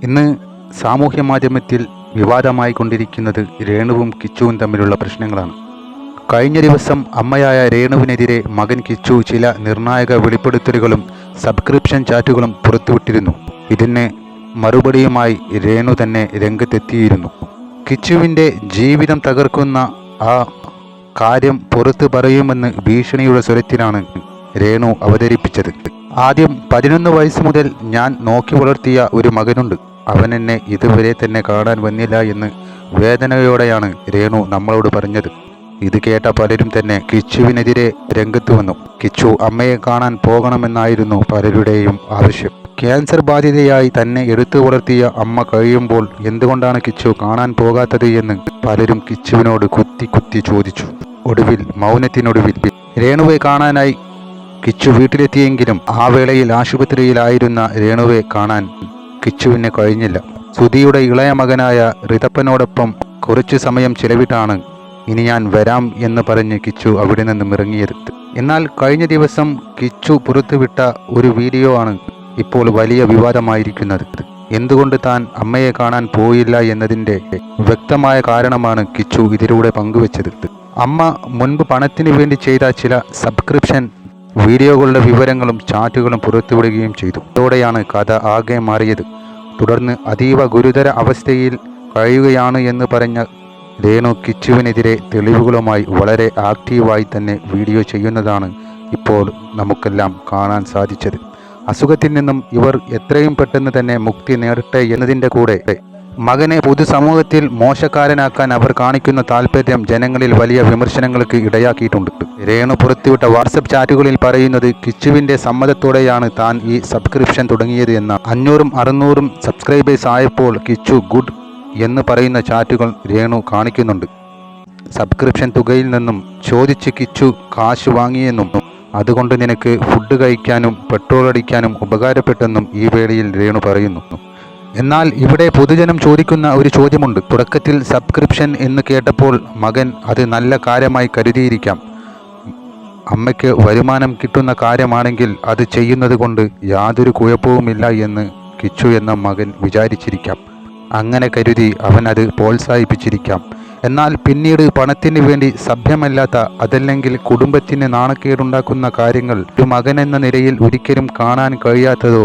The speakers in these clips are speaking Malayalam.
ഇന്ന് സാമൂഹ്യ മാധ്യമത്തിൽ വിവാദമായി കൊണ്ടിരിക്കുന്നത് രേണുവും കിച്ചുവും തമ്മിലുള്ള പ്രശ്നങ്ങളാണ്. കഴിഞ്ഞ ദിവസം അമ്മയായ രേണുവിനെതിരെ മകൻ കിച്ചു ചില നിർണായക വെളിപ്പെടുത്തലുകളും സബ്സ്ക്രിപ്ഷൻ ചാറ്റുകളും പുറത്തുവിട്ടിരുന്നു. ഇതിന് മറുപടിയുമായി രേണു തന്നെ രംഗത്തെത്തിയിരുന്നു. കിച്ചുവിൻ്റെ ജീവിതം തകർക്കുന്ന ആ കാര്യം പുറത്തു പറയുമെന്ന് ഭീഷണിയുടെ സ്വരത്തിലാണ് രേണു അവതരിപ്പിച്ചത്. ആദ്യം 11 വയസ്സ് മുതൽ ഞാൻ നോക്കി വളർത്തിയ ഒരു മകനുണ്ട്. അവൻ എന്നെ ഇതുവരെ തന്നെ കാണാൻ വന്നില്ല എന്ന് വേദനയോടെയാണ് രേണു നമ്മളോട് പറഞ്ഞത്. ഇത് കേട്ട പലരും തന്നെ കിച്ചുവിനെതിരെ രംഗത്ത് വന്നു. കിച്ചു അമ്മയെ കാണാൻ പോകണമെന്നായിരുന്നു പലരുടെയും ആവശ്യം. ക്യാൻസർ ബാധിതയായി തന്നെ എടുത്തു വളർത്തിയ അമ്മ കഴിയുമ്പോൾ എന്തുകൊണ്ടാണ് കിച്ചു കാണാൻ പോകാത്തത് എന്ന് പലരും കിച്ചുവിനോട് കുത്തി ചോദിച്ചു. ഒടുവിൽ മൗനത്തിനൊടുവിൽ രേണുവെ കാണാനായി കിച്ചു വീട്ടിലെത്തിയെങ്കിലും ആ വേളയിൽ ആശുപത്രിയിലായിരുന്ന രേണുവെ കാണാൻ കിച്ചുവിന് കഴിഞ്ഞില്ല. സുധിയുടെ ഇളയ മകനായ ഋതപ്പനോടൊപ്പം കുറച്ചു സമയം ചിലവിട്ടാണ് ഇനി ഞാൻ വരാം എന്ന് പറഞ്ഞ് കിച്ചു അവിടെ നിന്നും ഇറങ്ങിയത്. എന്നാൽ കഴിഞ്ഞ ദിവസം കിച്ചു പുറത്തുവിട്ട ഒരു വീഡിയോ ആണ് ഇപ്പോൾ വലിയ വിവാദമായിരിക്കുന്നത്. എന്തുകൊണ്ട് താൻ അമ്മയെ കാണാൻ പോയില്ല എന്നതിൻ്റെ വ്യക്തമായ കാരണമാണ് കിച്ചു ഇതിലൂടെ പങ്കുവച്ചത്. അമ്മ മുൻപ് പണത്തിന് വേണ്ടി ചെയ്ത ചില സബ്സ്ക്രിപ്ഷൻ വീഡിയോകളുടെ വിവരങ്ങളും ചാറ്റുകളും പുറത്തുവിടുകയും ചെയ്തു. ഇതോടെയാണ് കഥ ആകെ മാറിയത്. തുടർന്ന് അതീവ ഗുരുതര അവസ്ഥയിൽ കഴിയുകയാണ് എന്ന് പറഞ്ഞ രേണു കിച്ചുവിനെതിരെ തെളിവുകളുമായി വളരെ ആക്റ്റീവായി തന്നെ വീഡിയോ ചെയ്യുന്നതാണ് ഇപ്പോൾ നമുക്കെല്ലാം കാണാൻ സാധിച്ചത്. അസുഖത്തിൽ നിന്നും ഇവർ എത്രയും പെട്ടെന്ന് തന്നെ മുക്തി നേടട്ടെ എന്നതിൻ്റെ കൂടെ മകനെ പൊതുസമൂഹത്തിൽ മോശക്കാരനാക്കാൻ അവർ കാണിക്കുന്ന താല്പര്യം ജനങ്ങളിൽ വലിയ വിമർശനങ്ങൾക്ക് ഇടയാക്കിയിട്ടുണ്ട്. രേണു പുറത്തുവിട്ട വാട്സപ്പ് ചാറ്റുകളിൽ പറയുന്നത് കിച്ചുവിൻ്റെ സമ്മതത്തോടെയാണ് താൻ ഈ സബ്സ്ക്രിപ്ഷൻ തുടങ്ങിയത് എന്നാണ്. 500ഉം 600ഉം സബ്സ്ക്രൈബേഴ്സ് ആയപ്പോൾ കിച്ചു ഗുഡ് എന്ന് പറയുന്ന ചാറ്റുകൾ രേണു കാണിക്കുന്നുണ്ട്. സബ്സ്ക്രിപ്ഷൻ തുകയിൽ നിന്നും ചോദിച്ച് കിച്ചു കാശ് വാങ്ങിയെന്നും അതുകൊണ്ട് നിനക്ക് ഫുഡ് കഴിക്കാനും പെട്രോൾ അടിക്കാനും ഉപകാരപ്പെട്ടെന്നും ഈ വേളയിൽ രേണു പറയുന്നു. എന്നാൽ ഇവിടെ പൊതുജനം ചോദിക്കുന്ന ഒരു ചോദ്യമുണ്ട്. തുടക്കത്തിൽ സബ്സ്ക്രിപ്ഷൻ എന്ന് കേട്ടപ്പോൾ മകൻ അത് നല്ല കാര്യമായി കരുതിയിരിക്കാം. അമ്മയ്ക്ക് വരുമാനം കിട്ടുന്ന കാര്യമാണെങ്കിൽ അത് ചെയ്യുന്നത് കൊണ്ട് യാതൊരു കുഴപ്പവുമില്ല എന്ന് കിച്ചു എന്ന മകൻ വിചാരിച്ചിരിക്കാം. അങ്ങനെ കരുതി അവൻ അത് പ്രോത്സാഹിപ്പിച്ചിരിക്കാം. എന്നാൽ പിന്നീട് പണത്തിന് വേണ്ടി സഭ്യമല്ലാത്ത, അതല്ലെങ്കിൽ കുടുംബത്തിന് നാണക്കേടുണ്ടാക്കുന്ന കാര്യങ്ങൾ ഒരു മകൻ എന്ന നിലയിൽ ഒരിക്കലും കാണാൻ കഴിയാത്തതോ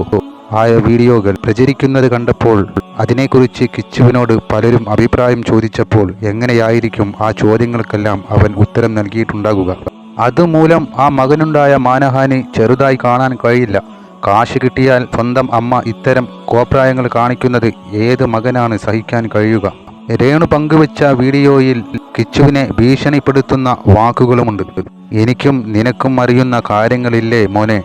ആയ വീഡിയോകൾ പ്രചരിക്കുന്നത് കണ്ടപ്പോൾ അതിനെക്കുറിച്ച് കിച്ചുവിനോട് പലരും അഭിപ്രായം ചോദിച്ചപ്പോൾ എങ്ങനെയായിരിക്കും ആ ചോദ്യങ്ങൾക്കെല്ലാം അവൻ ഉത്തരം നൽകിയിട്ടുണ്ടാകുക? അതുമൂലം ആ മകനുണ്ടായ മാനഹാനി ചെറുതായി കാണാൻ കഴിയില്ല. കാശ് കിട്ടിയാൽ സ്വന്തം അമ്മ ഇത്തരം കോപ്രായങ്ങൾ കാണിക്കുന്നത് ഏത് മകനാണ് സഹിക്കാൻ കഴിയുക? രേണു പങ്കുവച്ച വീഡിയോയിൽ കിച്ചുവിനെ ഭീഷണിപ്പെടുത്തുന്ന വാക്കുകളുമുണ്ട്. എനിക്കും നിനക്കും അറിയുന്ന കാര്യങ്ങളില്ലേ മോനെ,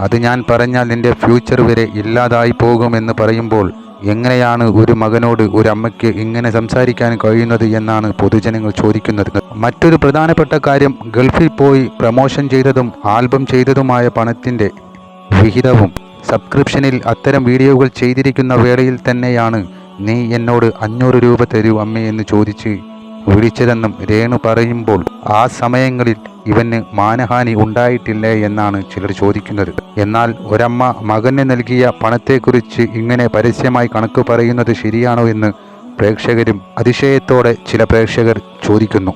അത് ഞാൻ പറഞ്ഞാൽ നിന്റെ ഫ്യൂച്ചർ വരെ ഇല്ലാതായി പോകുമെന്ന് പറയുമ്പോൾ എങ്ങനെയാണ് ഒരു മകനോട് ഒരു അമ്മയ്ക്ക് ഇങ്ങനെ സംസാരിക്കാൻ കഴിയുന്നത് എന്നാണ് പൊതുജനങ്ങൾ ചോദിക്കുന്നത്. മറ്റൊരു പ്രധാനപ്പെട്ട കാര്യം, ഗൾഫിൽ പോയി പ്രമോഷൻ ചെയ്തതും ആൽബം ചെയ്തതുമായ പണത്തിൻ്റെ വിഹിതവും സബ്സ്ക്രിപ്ഷനിൽ അത്തരം വീഡിയോകൾ ചെയ്തിരിക്കുന്ന വേളയിൽ തന്നെയാണ് നീ എന്നോട് 500 രൂപ തരൂ അമ്മയെന്ന് ചോദിച്ച് വിളിച്ചതെന്നും രേണു പറയുമ്പോൾ ആ സമയങ്ങളിൽ ഇവന് മാനഹാനി ഉണ്ടായിട്ടില്ലേ എന്നാണ് ചിലർ ചോദിക്കുന്നത്. എന്നാൽ ഒരമ്മ മകന് നൽകിയ പണത്തെക്കുറിച്ച് ഇങ്ങനെ പരസ്യമായി കണക്ക് പറയുന്നത് ശരിയാണോ എന്ന് പ്രേക്ഷകരും അതിശയത്തോടെ ചില പ്രേക്ഷകർ ചോദിക്കുന്നു.